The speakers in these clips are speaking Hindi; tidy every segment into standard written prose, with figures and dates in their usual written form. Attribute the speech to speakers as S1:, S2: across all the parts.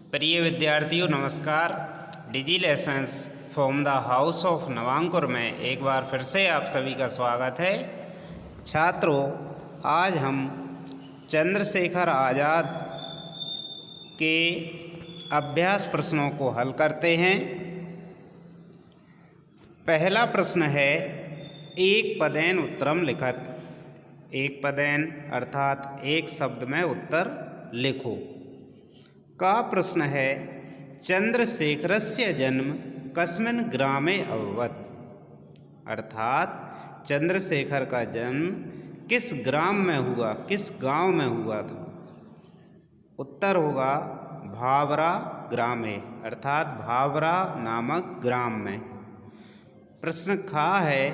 S1: प्रिय विद्यार्थियों नमस्कार। Digi lessons from the house of Navankur में एक बार फिर से आप सभी का स्वागत है। छात्रों, आज हम चंद्रशेखर आज़ाद के अभ्यास प्रश्नों को हल करते हैं। पहला प्रश्न है, एक पदेन उत्तरम लिखत। एक पदेन अर्थात एक शब्द में उत्तर लिखो का प्रश्न है, चंद्रशेखरस्य जन्म कस्मिन् ग्रामे अभवत्। अर्थात चंद्रशेखर का जन्म किस ग्राम में हुआ, किस गांव में हुआ था। उत्तर होगा भावरा ग्रामे, अर्थात भावरा नामक ग्राम में। प्रश्न खा है,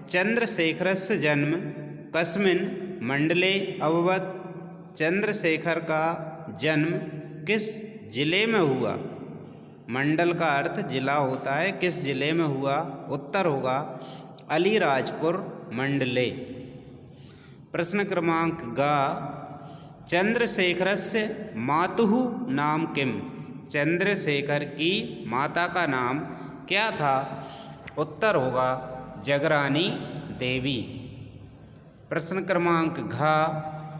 S1: चंद्रशेखरस्य जन्म कस्मिन् मंडले अभवत्। चंद्रशेखर का जन्म किस जिले में हुआ। मंडल का अर्थ जिला होता है, किस जिले में हुआ। उत्तर होगा अलीराजपुर मंडले। प्रश्न क्रमांक ग, चंद्रशेखरस्य मातुः नाम किम। चंद्रशेखर की माता का नाम क्या था। उत्तर होगा जगरानी देवी। प्रश्न क्रमांक घ,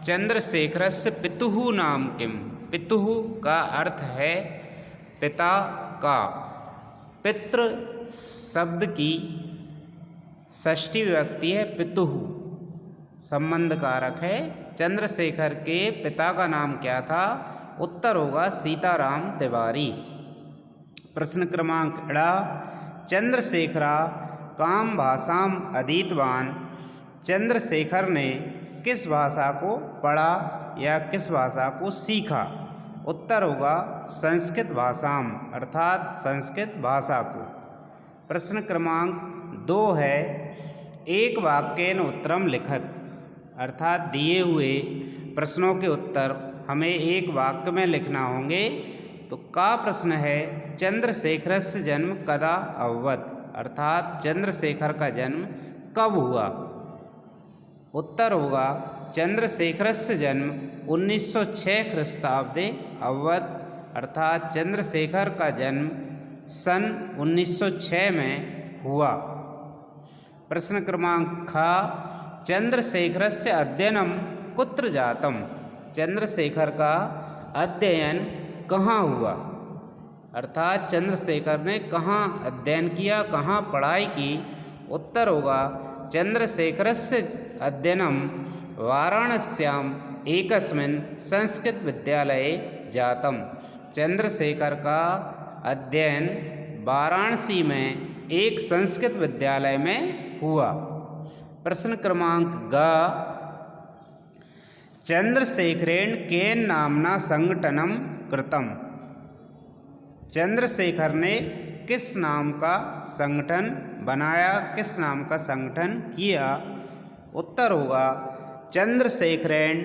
S1: चंद्रशेखरस्य पितुः नाम किम। पितुः का अर्थ है पिता का। पितृ शब्द की षष्ठी विभक्ति है पितुः, संबंध कारक है। चंद्रशेखर के पिता का नाम क्या था। उत्तर होगा सीताराम तिवारी। प्रश्न क्रमांक ड़, चंद्रशेखरा काम भाषाम अधीतवान। चंद्रशेखर ने किस भाषा को पढ़ा या किस भाषा को सीखा। उत्तर होगा संस्कृत भाषाम, अर्थात संस्कृत भाषा को। प्रश्न क्रमांक 2 है, एक वाक्येन उत्तरम लिखत। अर्थात दिए हुए प्रश्नों के उत्तर हमें एक वाक्य में लिखना होंगे। तो का प्रश्न है, चंद्रशेखरस्य जन्म कदा अभवत्। अर्थात चंद्रशेखर का जन्म कब हुआ। उत्तर होगा चंद्रशेखरस्य जन्म 1906 ख्रीस्ताब्दे अभवत्। अर्थात चंद्रशेखर का जन्म सन 1906 में हुआ। प्रश्न क्रमांक ख, चंद्रशेखरस्य अध्ययनम कुत्र जातम। चंद्रशेखर का अध्ययन कहाँ हुआ। अर्थात चंद्रशेखर ने कहाँ अध्ययन किया, कहाँ पढ़ाई की। उत्तर होगा चंद्रशेखरस्य अध्ययनम वाराणस्याम एकस्मिन् संस्कृत विद्यालये जातम। चंद्रशेखर का अध्ययन वाराणसी में एक संस्कृत विद्यालय में हुआ। प्रश्न क्रमांक ग, चंद्रशेखरेण केन नामना संगठनम कृतम। चंद्रशेखर ने किस नाम का संगठन बनाया, किस नाम का संगठन किया। उत्तर होगा चंद्रशेखरेण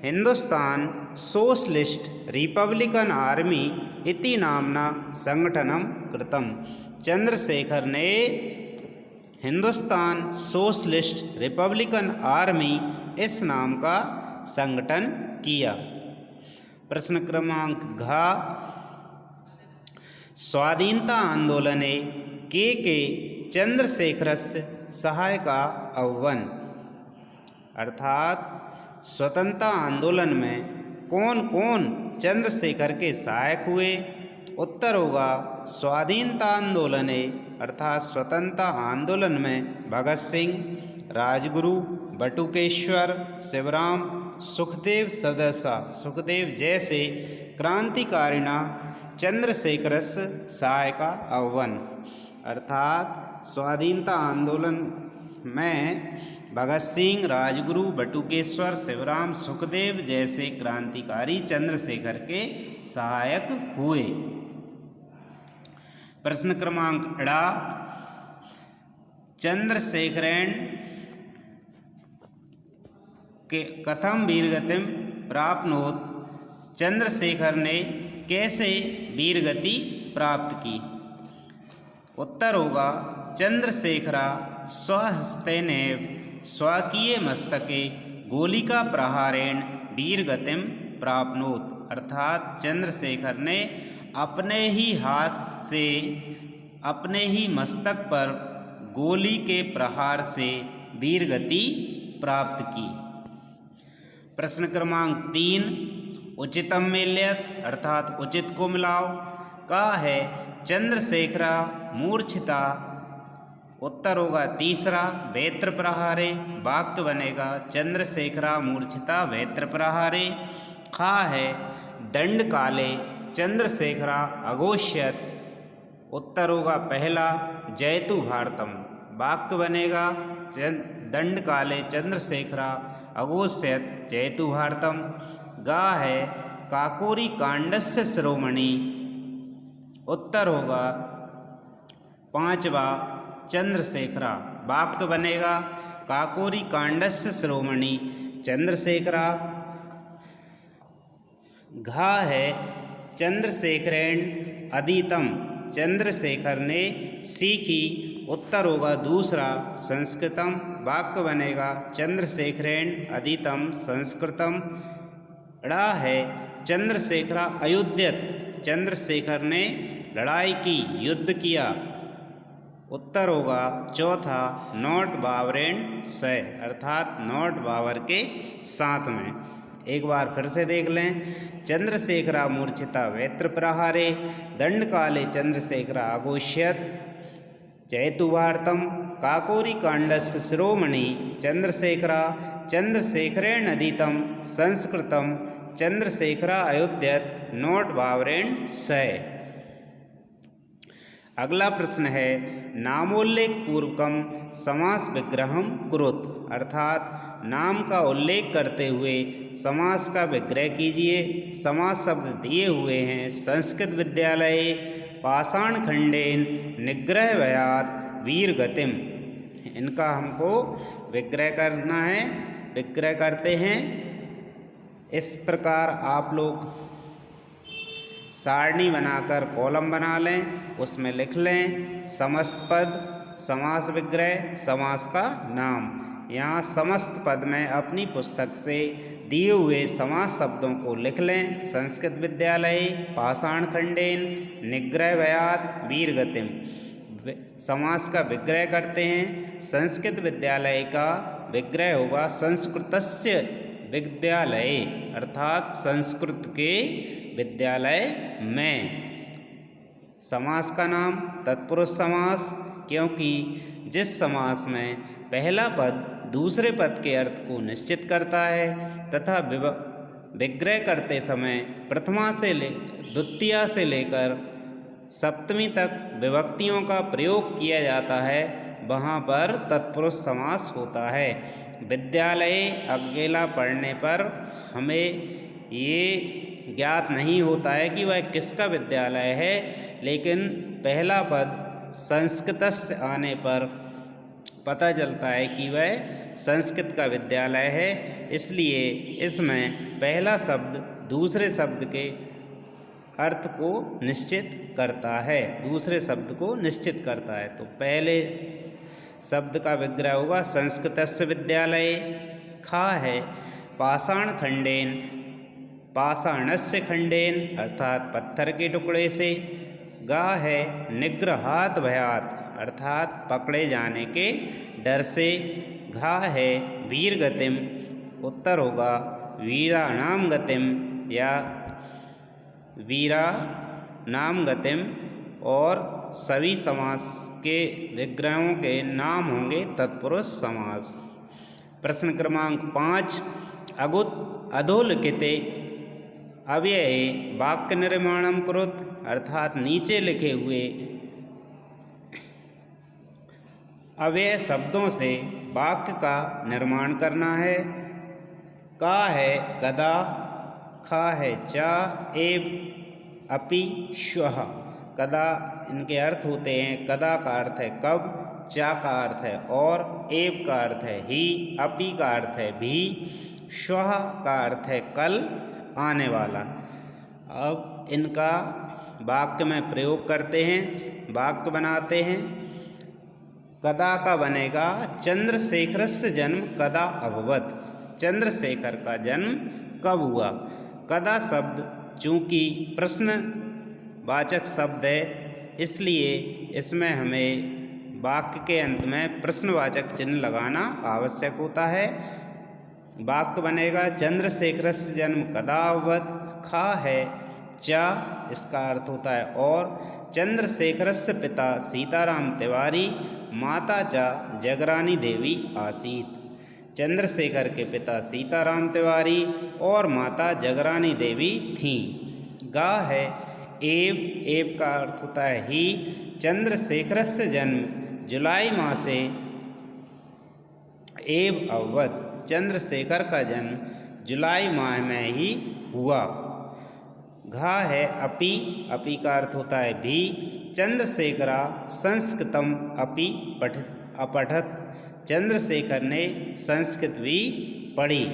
S1: हिंदुस्तान सोशलिस्ट रिपब्लिकन आर्मी इति नामना संगठनम कृतम। चंद्रशेखर ने हिंदुस्तान सोशलिस्ट रिपब्लिकन आर्मी इस नाम का संगठन किया। प्रश्न क्रमांक घ, स्वाधीनता आंदोलने के चंद्रशेखरस्य सहायका अभवन्। अर्थात स्वतंत्रता आंदोलन में कौन कौन चंद्रशेखर के सहायक हुए। उत्तर होगा स्वाधीनता आंदोलने, अर्थात स्वतंत्रता आंदोलन में भगत सिंह, राजगुरु, बटुकेश्वर, शिवराम, सुखदेव सुखदेव जैसे क्रांतिकारिणा चंद्रशेखरस्य सहायका अभवन्। अर्थात स्वाधीनता आंदोलन में भगत सिंह, राजगुरु, बटुकेश्वर, शिवराम, सुखदेव जैसे क्रांतिकारी चंद्रशेखर के सहायक हुए। प्रश्न क्रमांक ड़, चंद्रशेखरेण के कथम वीरगतिम प्राप्नोत। चंद्रशेखर ने कैसे वीरगति प्राप्त की। उत्तर होगा चंद्रशेखरा स्वहस्तेनैव स्वकीय मस्तके गोलिका प्रहारेण वीरगतिम प्राप्नोत। अर्थात चंद्रशेखर ने अपने ही हाथ से अपने ही मस्तक पर गोली के प्रहार से वीरगति प्राप्त की। प्रश्न क्रमांक 3, उचितम मेल्यत अर्थात उचित को मिलाओ। का है चंद्रशेखरा मूर्छिता, उत्तर होगा तीसरा वेत्र प्रहारे। वाक्य बनेगा चंद्रशेखरा मूर्छिता वेत्र प्रहारे। खा है दंड काले चंद्रशेखरा अघोष्यत, उत्तर होगा पहला जयतु भारतम। वाक्य बनेगा दंड काले चंद्रशेखरा अघोष्यत जयतु भारतम। गा है काकोरी कांडस्य शिरोमणि, उत्तर होगा पांचवा चंद्रशेखरा। वाक्य बनेगा काकोरी कांडस्य शिरोमणि चंद्रशेखरा। घा है चंद्रशेखरेण अधीतम, चंद्रशेखर ने सीखी, उत्तर होगा दूसरा संस्कृतम। वाक्य बनेगा चंद्रशेखरेण अधीतम संस्कृतम। ड़ा है चंद्रशेखरा अयुध्यत, चंद्रशेखर ने लड़ाई की, युद्ध किया, उत्तर होगा चौथा नॉट बावरेन से, अर्थात नॉट बावर के साथ में। एक बार फिर से देख लें। चंद्रशेखरा मूर्छिता वेत्र प्रहारे, दंड काले चंद्रशेखरा अघोष्यत जयतु भारतम, काकोरी कांडस्य शिरोमणि चंद्रशेखरा, चंद्रशेखरेण अधीतम संस्कृतम, चंद्रशेखरा अयुध्यत नॉट बावरेन से। अगला प्रश्न है नामोल्लेख पूर्वकम समास विग्रहम कुरुत, अर्थात नाम का उल्लेख करते हुए समास का विग्रह कीजिए। समास शब्द दिए हुए हैं संस्कृत विद्यालय पाषाण खंडेन निग्रह वयात वीर गतिम, इनका हमको विग्रह करना है। विग्रह करते हैं इस प्रकार, आप लोग सारणी बनाकर कॉलम बना लें, उसमें लिख लें समस्त पद समास विग्रह समास का नाम। यहाँ समस्त पद में अपनी पुस्तक से दिए हुए समास शब्दों को लिख लें। संस्कृत विद्यालय पाषाण खंडेन निग्रह वयात वीर गतिम, समास का विग्रह करते हैं। संस्कृत विद्यालय का विग्रह होगा संस्कृतस्य विद्यालय, अर्थात संस्कृत के विद्यालय में। समास का नाम तत्पुरुष समास, क्योंकि जिस समास में पहला पद दूसरे पद के अर्थ को निश्चित करता है तथा विग्रह करते समय प्रथमा से द्वितीया से लेकर सप्तमी तक विभक्तियों का प्रयोग किया जाता है, वहाँ पर तत्पुरुष समास होता है। विद्यालय अकेला पढ़ने पर हमें ये ज्ञात नहीं होता है कि वह किसका विद्यालय है, लेकिन पहला पद संस्कृत से आने पर पता चलता है कि वह संस्कृत का विद्यालय है। इसलिए इसमें पहला शब्द दूसरे शब्द के अर्थ को निश्चित करता है, दूसरे शब्द को निश्चित करता है। तो पहले शब्द का विग्रह होगा संस्कृतस्य विद्यालय। खा है पाषाण खंडेन, पाषाणस्य खंडेन अर्थात पत्थर के टुकड़े से। गा है निग्रहात भयात, अर्थात पकड़े जाने के डर से। घा है वीर गतिम, उत्तर होगा वीरा नाम गतिम या वीरा नाम गतिम। और सभी समास के विग्रहों के नाम होंगे तत्पुरुष समास। प्रश्न क्रमांक 5, अधोलिखिते अव्यये वाक्य निर्माणम कुरुत, अर्थात नीचे लिखे हुए अव्यय शब्दों से वाक्य का निर्माण करना है। का है कदा, खा है चा, एव, अपि, श्वः। कदा इनके अर्थ होते हैं, कदा का अर्थ है कब, चा का अर्थ है और, एव का अर्थ है ही, अपि का अर्थ है भी, श्वः का अर्थ है कल, आने वाला। अब इनका वाक्य में प्रयोग करते हैं, वाक्य बनाते हैं। कदा का बनेगा चंद्रशेखरस्य जन्म कदा अभवत, चंद्रशेखर का जन्म कब हुआ। कदा शब्द चूँकि प्रश्नवाचक शब्द है इसलिए इसमें हमें वाक्य के अंत में प्रश्नवाचक चिन्ह लगाना आवश्यक होता है। वाक्य बनेगा चंद्रशेखरस्य जन्म कदा अभवत्। खा है चा, इसका अर्थ होता है और। चंद्रशेखरस्य पिता सीताराम तिवारी, माता चा जगरानी देवी आसीत्। चंद्रशेखर के पिता सीताराम तिवारी और माता जगरानी देवी थीं। गा है एव, एव का अर्थ होता है ही। चंद्रशेखरस्य जन्म जुलाई मासे एव अभवत्। चंद्रशेखर का जन्म जुलाई माह में ही हुआ। घा है अपि, अपि का अर्थ होता है भी। चंद्रशेखरा संस्कृतम अपि अपठत्। चंद्रशेखर ने संस्कृत भी पढ़ी।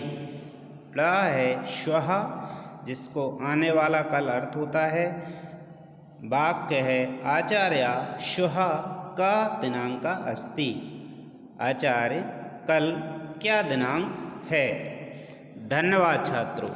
S1: ड़ा है श्वः, जिसको आने वाला कल अर्थ होता है। वाक्य है आचार्य श्वः का दिनांक अस्ति। आचार्य कल क्या दिनांक है। धन्यवाद छात्रों।